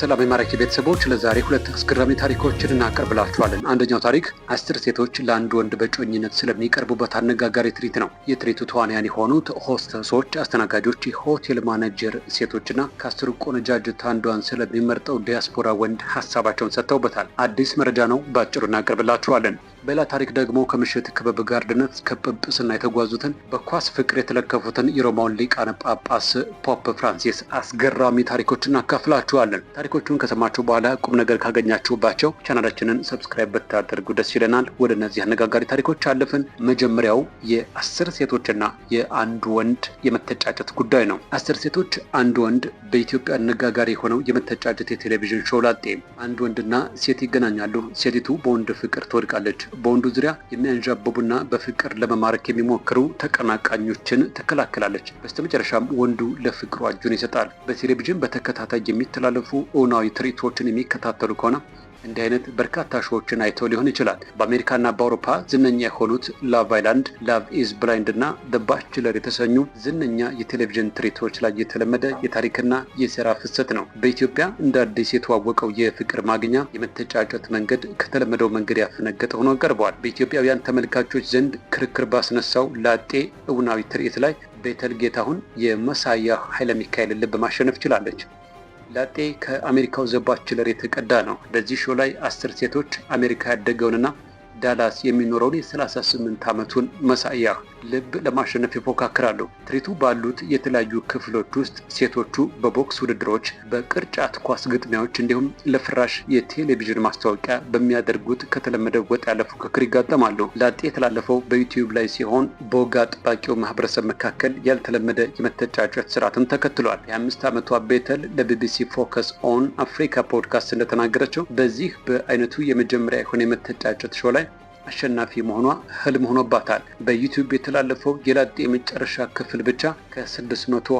ሰላም የማራኪ ቤተሰቦች፣ ለዛሬ ሁለት አስገራሚ ታሪኮችን እናቀርብላችኋለን። አንደኛው ታሪክ 10 ሴቶች ለአንድ ወንድ በጮኝነት ስለሚቀርቡበት አነጋጋሪ ትርኢት ነው። የትርኢቱ ተዋንያን የሆኑት ሆስተሶች፣ አስተናጋጆች፣ የሆቴል ማኔጀር ሴቶችና ከ10 ቆነጃጅት አንዷን ስለሚመርጠው ዲያስፖራ ወንድ ሀሳባቸውን ሰጥተውበታል። አዲስ መረጃ ነው፣ በአጭሩ እናቀርብላችኋለን። በሌላ ታሪክ ደግሞ ከምሽት ክበብ ጋርድነት እስከ ጵጵስና የተጓዙትን በኳስ ፍቅር የተለከፉትን የሮማውን ሊቃነ ጳጳስ ፖፕ ፍራንሲስ አስገራሚ ታሪኮችን እናካፍላችኋለን። ታሪኮቹን ከሰማችሁ በኋላ ቁም ነገር ካገኛችሁባቸው ቻናላችንን ሰብስክራይብ ብታደርጉ ደስ ይለናል። ወደ እነዚህ አነጋጋሪ ታሪኮች አለፍን። መጀመሪያው የ10 ሴቶችና የአንድ ወንድ የመተጫጨት ጉዳይ ነው። 10 ሴቶች አንድ ወንድ በኢትዮጵያ አነጋጋሪ የሆነው የመተጫጨት የቴሌቪዥን ሾው ላጤ። አንድ ወንድና ሴት ይገናኛሉ። ሴቲቱ በወንድ ፍቅር ትወድቃለች። በወንዱ ዙሪያ የሚያንዣብቡና በፍቅር ለመማረክ የሚሞክሩ ተቀናቃኞችን ትከላከላለች። በስተመጨረሻም ወንዱ ለፍቅሩ እጁን ይሰጣል። በቴሌቪዥን በተከታታይ የሚተላለፉ እውናዊ ትርኢቶችን የሚከታተሉ ከሆነ እንዲህ አይነት በርካታ ሾዎችን አይተው ሊሆን ይችላል። በአሜሪካና በአውሮፓ ዝነኛ የሆኑት ላቭ አይላንድ፣ ላቭ ኢዝ ብላይንድ እና ዘ ባችለር የተሰኙ ዝነኛ የቴሌቪዥን ትርኢቶች ላይ የተለመደ የታሪክና የሴራ ፍሰት ነው። በኢትዮጵያ እንደ አዲስ የተዋወቀው የፍቅር ማግኛ የመተጫጨት መንገድ ከተለመደው መንገድ ያፈነገጠ ሆኖ ቀርበዋል። በኢትዮጵያውያን ተመልካቾች ዘንድ ክርክር ባስነሳው ላጤ እውናዊ ትርኢት ላይ ቤተል ጌታሁን የመሳያ ኃይለ ሚካኤልን ልብ ማሸነፍ ችላለች። ላጤ ከአሜሪካው ዘ ባችለር የተቀዳ ነው። በዚህ ሾው ላይ 10 ሴቶች አሜሪካ ያደገውንና ዳላስ የሚኖረውን የ38 ዓመቱን መሳያ ልብ ለማሸነፍ ይፎካከራሉ። ትርኢቱ ባሉት የተለያዩ ክፍሎች ውስጥ ሴቶቹ በቦክስ ውድድሮች፣ በቅርጫት ኳስ ግጥሚያዎች እንዲሁም ለፍራሽ የቴሌቪዥን ማስታወቂያ በሚያደርጉት ከተለመደው ወጥ ያለ ፉክክር ይጋጠማሉ። ላጤ የተላለፈው በዩቲዩብ ላይ ሲሆን በወግ አጥባቂው ማህበረሰብ መካከል ያልተለመደ የመተጫጨት ስርዓትን ተከትሏል። የ5 ዓመቷ ቤተል ለቢቢሲ ፎከስ ኦን አፍሪካ ፖድካስት እንደተናገረችው በዚህ በአይነቱ የመጀመሪያ የሆነ የመተጫጨት ሾው ላይ አሸናፊ መሆኗ ህልም ሆኖባታል። በዩቲዩብ የተላለፈው የላጤ የመጨረሻ ክፍል ብቻ ከ620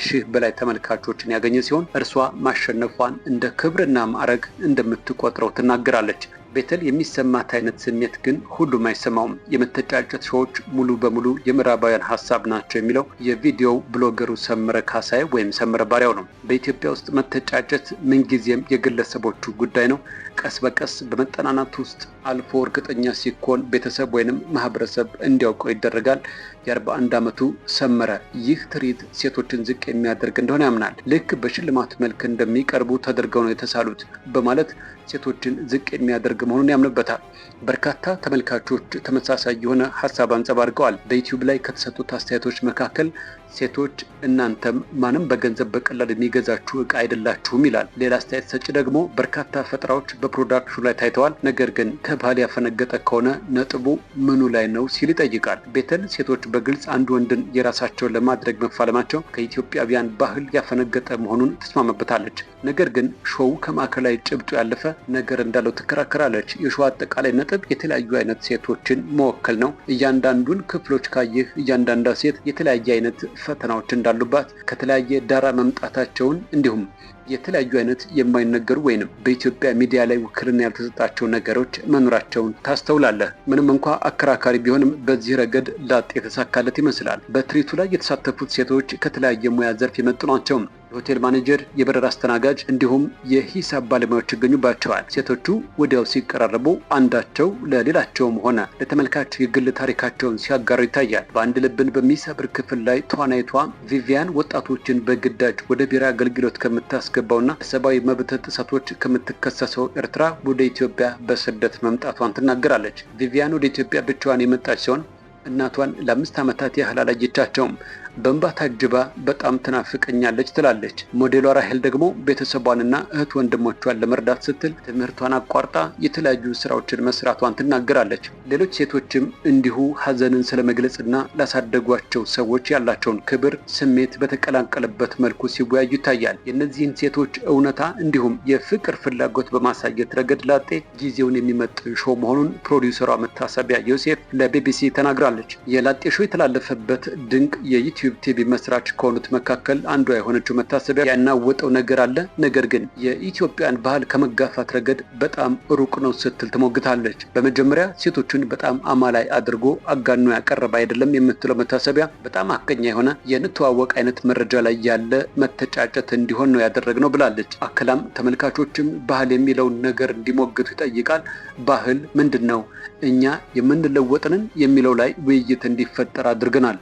ሺህ በላይ ተመልካቾችን ያገኘ ሲሆን እርሷ ማሸነፏን እንደ ክብርና ማዕረግ እንደምትቆጥረው ትናገራለች። ቤተል የሚሰማት አይነት ስሜት ግን ሁሉም አይሰማውም። የመተጫጨት ሾዎች ሙሉ በሙሉ የምዕራባውያን ሀሳብ ናቸው የሚለው የቪዲዮው ብሎገሩ ሰመረ ካሳይ ወይም ሰመረ ባሪያው ነው። በኢትዮጵያ ውስጥ መተጫጨት ምንጊዜም የግለሰቦቹ ጉዳይ ነው። ቀስ በቀስ በመጠናናት ውስጥ አልፎ እርግጠኛ ሲኮን ቤተሰብ ወይንም ማህበረሰብ እንዲያውቀው ይደረጋል። የ41 ዓመቱ ሰመረ ይህ ትርኢት ሴቶችን ዝቅ የሚያደርግ እንደሆነ ያምናል። ልክ በሽልማት መልክ እንደሚቀርቡ ተደርገው ነው የተሳሉት በማለት ሴቶችን ዝቅ የሚያደርግ መሆኑን ያምንበታል። በርካታ ተመልካቾች ተመሳሳይ የሆነ ሀሳብ አንጸባርቀዋል። በዩቲዩብ ላይ ከተሰጡት አስተያየቶች መካከል ሴቶች እናንተም ማንም በገንዘብ በቀላል የሚገዛችሁ ዕቃ አይደላችሁም ይላል። ሌላ አስተያየት ሰጪ ደግሞ በርካታ ፈጠራዎች በፕሮዳክሽኑ ላይ ታይተዋል፣ ነገር ግን ከባህል ያፈነገጠ ከሆነ ነጥቡ ምኑ ላይ ነው ሲል ይጠይቃል። ቤተል ሴቶች በግልጽ አንድ ወንድን የራሳቸውን ለማድረግ መፋለማቸው ከኢትዮጵያውያን ባህል ያፈነገጠ መሆኑን ትስማማበታለች። ነገር ግን ሾው ከማዕከላዊ ጭብጡ ያለፈ ነገር እንዳለው ትከራከራለች። የሾው አጠቃላይ ነጥብ የተለያዩ አይነት ሴቶችን መወከል ነው። እያንዳንዱን ክፍሎች ካየህ እያንዳንዷ ሴት የተለያየ አይነት ፈተናዎች እንዳሉባት፣ ከተለያየ ዳራ መምጣታቸውን እንዲሁም የተለያዩ አይነት የማይነገሩ ወይንም በኢትዮጵያ ሚዲያ ላይ ውክልና ያልተሰጣቸው ነገሮች መኖራቸውን ታስተውላለህ። ምንም እንኳ አከራካሪ ቢሆንም በዚህ ረገድ ላጤ የተሳካለት ይመስላል። በትርኢቱ ላይ የተሳተፉት ሴቶች ከተለያየ ሙያ ዘርፍ የመጡ ናቸው። የሆቴል ማኔጀር፣ የበረራ አስተናጋጅ እንዲሁም የሂሳብ ባለሙያዎች ይገኙባቸዋል። ሴቶቹ ወዲያው ሲቀራረቡ አንዳቸው ለሌላቸውም ሆነ ለተመልካች የግል ታሪካቸውን ሲያጋሩ ይታያል። በአንድ ልብን በሚሰብር ክፍል ላይ ተዋናይቷ ቪቪያን ወጣቶችን በግዳጅ ወደ ብሔራዊ አገልግሎት ከምታስገባውና ሰብአዊ መብት ጥሰቶች ከምትከሰሰው ኤርትራ ወደ ኢትዮጵያ በስደት መምጣቷን ትናገራለች። ቪቪያን ወደ ኢትዮጵያ ብቻዋን የመጣች ሲሆን እናቷን ለ5 ዓመታት ያህል አላየቻቸውም። በእንባ ታጅባ በጣም ትናፍቀኛለች ትላለች። ሞዴሏ ራሄል ደግሞ ቤተሰቧንና እህት ወንድሞቿን ለመርዳት ስትል ትምህርቷን አቋርጣ የተለያዩ ስራዎችን መስራቷን ትናገራለች። ሌሎች ሴቶችም እንዲሁ ሀዘንን ስለመግለጽና ላሳደጓቸው ሰዎች ያላቸውን ክብር ስሜት በተቀላቀለበት መልኩ ሲወያዩ ይታያል። የእነዚህን ሴቶች እውነታ እንዲሁም የፍቅር ፍላጎት በማሳየት ረገድ ላጤ ጊዜውን የሚመጥን ሾው መሆኑን ፕሮዲውሰሯ መታሰቢያ ዮሴፍ ለቢቢሲ ተናግራለች። የላጤ ሾው የተላለፈበት ድንቅ የዩቲዩብ የዩቲዩብ ቲቪ መስራች ከሆኑት መካከል አንዷ የሆነችው መታሰቢያ ያናወጠው ነገር አለ፣ ነገር ግን የኢትዮጵያን ባህል ከመጋፋት ረገድ በጣም ሩቅ ነው ስትል ትሞግታለች። በመጀመሪያ ሴቶችን በጣም አማላይ አድርጎ አጋኖ ያቀረበ አይደለም የምትለው መታሰቢያ በጣም አቀኛ የሆነ የንተዋወቅ አይነት መረጃ ላይ ያለ መተጫጨት እንዲሆን ነው ያደረግነው ብላለች። አክላም ተመልካቾችም ባህል የሚለውን ነገር እንዲሞግቱ ይጠይቃል። ባህል ምንድን ነው? እኛ የምንለወጥንን የሚለው ላይ ውይይት እንዲፈጠር አድርገናል።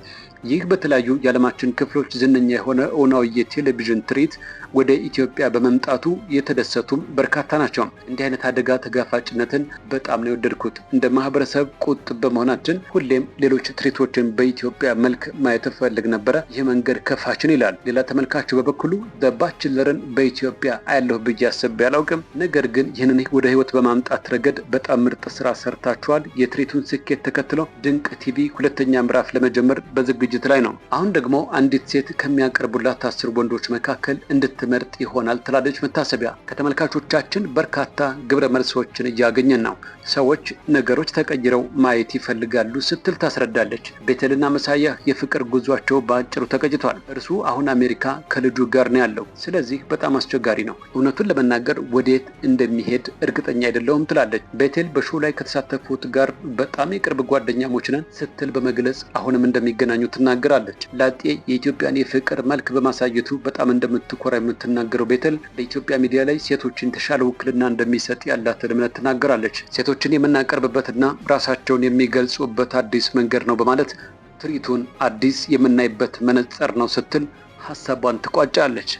ይህ በተለያዩ የዓለማችን ክፍሎች ዝነኛ የሆነ ኦናዊ የቴሌቪዥን ትርኢት ወደ ኢትዮጵያ በመምጣቱ የተደሰቱም በርካታ ናቸው። እንዲህ አይነት አደጋ ተጋፋጭነትን በጣም ነው የወደድኩት። እንደ ማህበረሰብ ቁጥብ በመሆናችን ሁሌም ሌሎች ትርኢቶችን በኢትዮጵያ መልክ ማየት እፈልግ ነበረ። ይህ መንገድ ከፋችን ይላል። ሌላ ተመልካቹ በበኩሉ ባችለርን በኢትዮጵያ አያለሁ ብዬ አስቤ አላውቅም፣ ነገር ግን ይህንን ወደ ህይወት በማምጣት ረገድ በጣም ምርጥ ስራ ሰርታችኋል። የትርኢቱን ስኬት ተከትሎ ድንቅ ቲቪ ሁለተኛ ምዕራፍ ለመጀመር በዝግጅት ላይ ነው። አሁን ደግሞ አንዲት ሴት ከሚያቀርቡላት 10 ወንዶች መካከል እንድትመርጥ ይሆናል ትላለች መታሰቢያ። ከተመልካቾቻችን በርካታ ግብረ መልሶችን እያገኘን ነው። ሰዎች ነገሮች ተቀይረው ማየት ይፈልጋሉ ስትል ታስረዳለች። ቤተልና መሳያ የፍቅር ጉዟቸው በአጭሩ ተቀጭቷል። እርሱ አሁን አሜሪካ ከልጁ ጋር ነው ያለው። ስለዚህ በጣም አስቸጋሪ ነው። እውነቱን ለመናገር ወዴት እንደሚሄድ እርግጠኛ አይደለሁም ትላለች። ቤቴል በሾው ላይ ከተሳተፉት ጋር በጣም የቅርብ ጓደኛሞች ነን ስትል በመግለጽ አሁንም እንደሚገናኙ ትናገራለች። ላጤ የኢትዮጵያን የፍቅር መልክ በማሳየቱ በጣም እንደምትኮራ የምትናገረው ቤተል በኢትዮጵያ ሚዲያ ላይ ሴቶችን የተሻለ ውክልና እንደሚሰጥ ያላትን እምነት ትናገራለች። ሴቶችን የምናቀርብበትና ራሳቸውን የሚገልጹበት አዲስ መንገድ ነው በማለት ትርኢቱን አዲስ የምናይበት መነጽር ነው ስትል ሀሳቧን ትቋጫለች።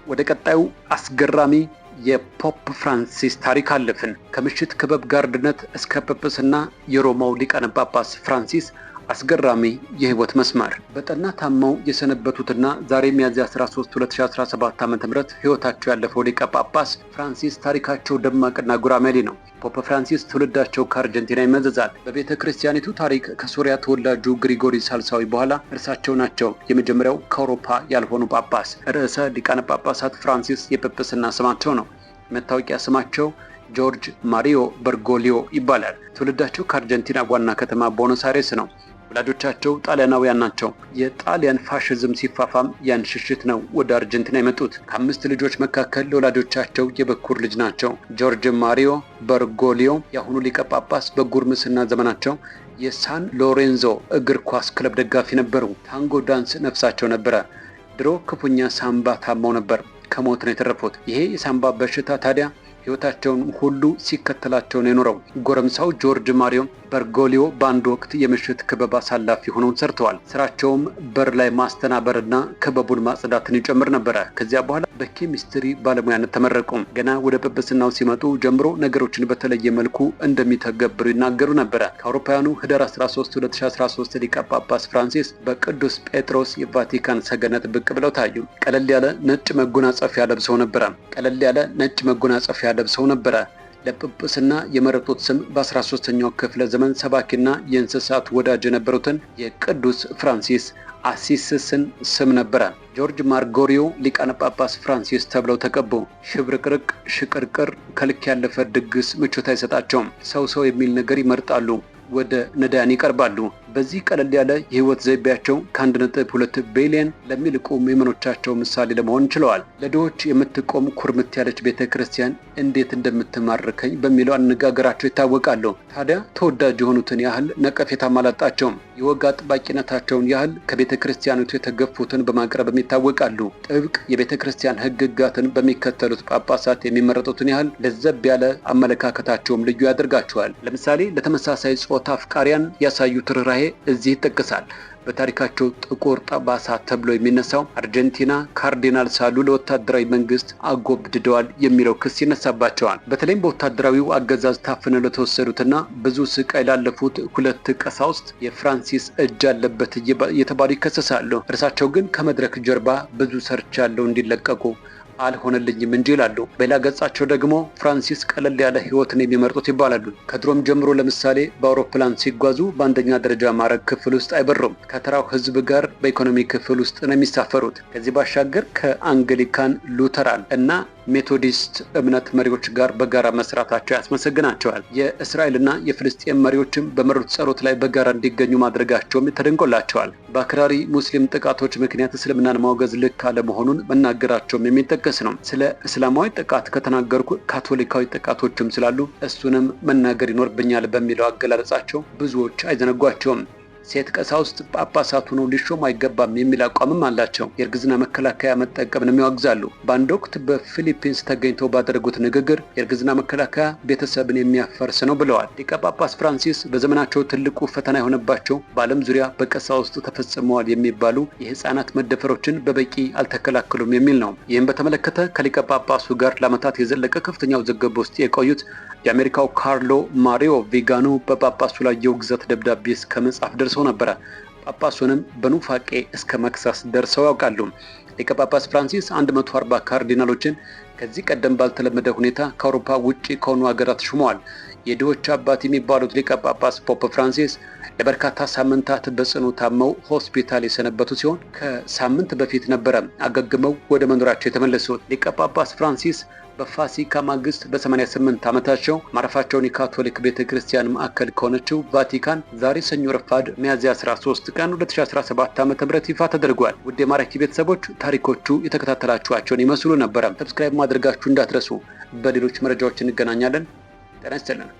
ወደ ቀጣዩ አስገራሚ የፖፕ ፍራንሲስ ታሪክ አለፍን። ከምሽት ክበብ ጋርድነት እስከ ጵጵስና የሮማው ሊቃነ ጳጳስ ፍራንሲስ አስገራሚ የህይወት መስመር። በጠና ታመው የሰነበቱትና ዛሬ ሚያዝያ 13 2017 ዓ.ም ህይወታቸው ያለፈው ሊቀ ጳጳስ ፍራንሲስ ታሪካቸው ደማቅና ጉራማይሌ ነው። ፖፕ ፍራንሲስ ትውልዳቸው ከአርጀንቲና ይመዘዛል። በቤተ ክርስቲያኒቱ ታሪክ ከሶሪያ ተወላጁ ግሪጎሪ ሳልሳዊ በኋላ እርሳቸው ናቸው የመጀመሪያው ከአውሮፓ ያልሆኑ ጳጳስ። ርዕሰ ሊቃነ ጳጳሳት ፍራንሲስ የጵጵስና ስማቸው ነው። መታወቂያ ስማቸው ጆርጅ ማሪዮ በርጎሊዮ ይባላል። ትውልዳቸው ከአርጀንቲና ዋና ከተማ ቦኖስ አይሬስ ነው። ወላጆቻቸው ጣሊያናውያን ናቸው። የጣሊያን ፋሽዝም ሲፋፋም ያን ሽሽት ነው ወደ አርጀንቲና የመጡት። ከ5 ልጆች መካከል ለወላጆቻቸው የበኩር ልጅ ናቸው። ጆርጅ ማሪዮ በርጎሊዮ የአሁኑ ሊቀ ጳጳስ በጉርምስና ዘመናቸው የሳን ሎሬንዞ እግር ኳስ ክለብ ደጋፊ ነበሩ። ታንጎ ዳንስ ነፍሳቸው ነበረ። ድሮ ክፉኛ ሳምባ ታመው ነበር። ከሞት ነው የተረፉት። ይሄ የሳምባ በሽታ ታዲያ ህይወታቸውን ሁሉ ሲከተላቸው ነው የኖረው። ጎረምሳው ጆርጅ ማሪዮ በርጎሊዮ በአንድ ወቅት የምሽት ክበብ አሳላፊ ሆነው ሰርተዋል። ስራቸውም በር ላይ ማስተናበርና ክበቡን ማጽዳትን ይጨምር ነበረ። ከዚያ በኋላ በኬሚስትሪ ባለሙያነት ተመረቁ። ገና ወደ ጵጵስናው ሲመጡ ጀምሮ ነገሮችን በተለየ መልኩ እንደሚተገብሩ ይናገሩ ነበረ። ከአውሮፓውያኑ ህዳር 13 2013 ሊቀ ጳጳስ ፍራንሲስ በቅዱስ ጴጥሮስ የቫቲካን ሰገነት ብቅ ብለው ታዩ። ቀለል ያለ ነጭ መጎናጸፊያ ለብሰው ነበረ። ለጵጵስና የመረጡት ስም በ13ኛው ክፍለ ዘመን ሰባኪና የእንስሳት ወዳጅ የነበሩትን የቅዱስ ፍራንሲስ አሲስስን ስም ነበረ። ጆርጅ ማርጎሪዮ ሊቃነ ጳጳስ ፍራንሲስ ተብለው ተቀቡ። ሽብርቅርቅ፣ ሽቅርቅር፣ ከልክ ያለፈ ድግስ ምቾት አይሰጣቸውም። ሰው የሚል ነገር ይመርጣሉ። ወደ ነዳያን ይቀርባሉ። በዚህ ቀለል ያለ የህይወት ዘይቤያቸው ከ1.2 ቢሊዮን ለሚልቁ ምዕመኖቻቸው ምሳሌ ለመሆን ችለዋል። ለድሆች የምትቆም ኩርምት ያለች ቤተ ክርስቲያን እንዴት እንደምትማርከኝ በሚለው አነጋገራቸው ይታወቃሉ። ታዲያ ተወዳጅ የሆኑትን ያህል ነቀፌታም አላጣቸውም። የወግ አጥባቂነታቸውን ያህል ከቤተ ክርስቲያኒቱ የተገፉትን በማቅረብም ይታወቃሉ። ጥብቅ የቤተ ክርስቲያን ህግጋትን በሚከተሉት ጳጳሳት የሚመረጡትን ያህል ለዘብ ያለ አመለካከታቸውም ልዩ ያደርጋቸዋል። ለምሳሌ ለተመሳሳይ ጾታ አፍቃሪያን ያሳዩት ርህራሄ እዚህ ይጠቀሳል። በታሪካቸው ጥቁር ጠባሳ ተብሎ የሚነሳው አርጀንቲና ካርዲናል ሳሉ ለወታደራዊ መንግስት አጎብድደዋል የሚለው ክስ ይነሳባቸዋል። በተለይም በወታደራዊው አገዛዝ ታፍነው ለተወሰዱትና ብዙ ስቃይ ላለፉት 2 ቀሳውስት የፍራንሲስ እጅ አለበት እየተባሉ ይከሰሳሉ። እርሳቸው ግን ከመድረክ ጀርባ ብዙ ሰርቻለሁ እንዲለቀቁ አልሆነልኝም እንጂ ይላሉ። በሌላ ገጻቸው ደግሞ ፍራንሲስ ቀለል ያለ ህይወትን የሚመርጡት ይባላሉ። ከድሮም ጀምሮ ለምሳሌ በአውሮፕላን ሲጓዙ በአንደኛ ደረጃ ማዕረግ ክፍል ውስጥ አይበሩም። ከተራው ህዝብ ጋር በኢኮኖሚ ክፍል ውስጥ ነው የሚሳፈሩት። ከዚህ ባሻገር ከአንግሊካን፣ ሉተራን እና ሜቶዲስት እምነት መሪዎች ጋር በጋራ መስራታቸው ያስመሰግናቸዋል። የእስራኤልና የፍልስጤም መሪዎችም በመሩት ጸሎት ላይ በጋራ እንዲገኙ ማድረጋቸውም ተደንቆላቸዋል። በአክራሪ ሙስሊም ጥቃቶች ምክንያት እስልምናን ማውገዝ ልክ አለመሆኑን መናገራቸውም የሚጠቀስ ነው። ስለ እስላማዊ ጥቃት ከተናገርኩ ካቶሊካዊ ጥቃቶችም ስላሉ እሱንም መናገር ይኖርብኛል በሚለው አገላለጻቸው ብዙዎች አይዘነጓቸውም። ሴት ቀሳውስት ጳጳሳት ሆነው ሊሾሙ አይገባም የሚል አቋምም አላቸው። የእርግዝና መከላከያ መጠቀምንም ያወግዛሉ። በአንድ ወቅት በፊሊፒንስ ተገኝተው ባደረጉት ንግግር የእርግዝና መከላከያ ቤተሰብን የሚያፈርስ ነው ብለዋል። ሊቀ ጳጳስ ፍራንሲስ በዘመናቸው ትልቁ ፈተና የሆነባቸው በዓለም ዙሪያ በቀሳውስት ተፈጽመዋል የሚባሉ የህፃናት መደፈሮችን በበቂ አልተከላከሉም የሚል ነው። ይህም በተመለከተ ከሊቀ ጳጳሱ ጋር ለዓመታት የዘለቀ ከፍተኛ ውዝግብ ውስጥ የቆዩት የአሜሪካው ካርሎ ማሪዮ ቪጋኖ በጳጳሱ ላይ የውግዘት ደብዳቤ እስከ መጻፍ ደርሰው ነበረ። ጳጳሱንም በኑፋቄ እስከ መክሰስ ደርሰው ያውቃሉ። ሊቀ ጳጳስ ፍራንሲስ 140 ካርዲናሎችን ከዚህ ቀደም ባልተለመደ ሁኔታ ከአውሮፓ ውጪ ከሆኑ ሀገራት ሹመዋል። የድሆች አባት የሚባሉት ሊቀ ጳጳስ ፖፕ ፍራንሲስ ለበርካታ ሳምንታት በጽኑ ታመው ሆስፒታል የሰነበቱ ሲሆን ከሳምንት በፊት ነበረ አገግመው ወደ መኖራቸው የተመለሱት። ሊቀ ጳጳስ ፍራንሲስ በፋሲካ ማግስት በ88 ዓመታቸው ማረፋቸውን የካቶሊክ ቤተክርስቲያን ማዕከል ከሆነችው ቫቲካን ዛሬ ሰኞ ረፋድ ሚያዝያ 13 ቀን 2017 ዓ.ም ይፋ ተደርጓል። ውድ የማራኪ ቤተሰቦች ታሪኮቹ የተከታተላችኋቸውን ይመስሉ ነበረ። ሰብስክራይብ ማድረጋችሁ እንዳትረሱ። በሌሎች መረጃዎች እንገናኛለን። ጤና ይስጥልን።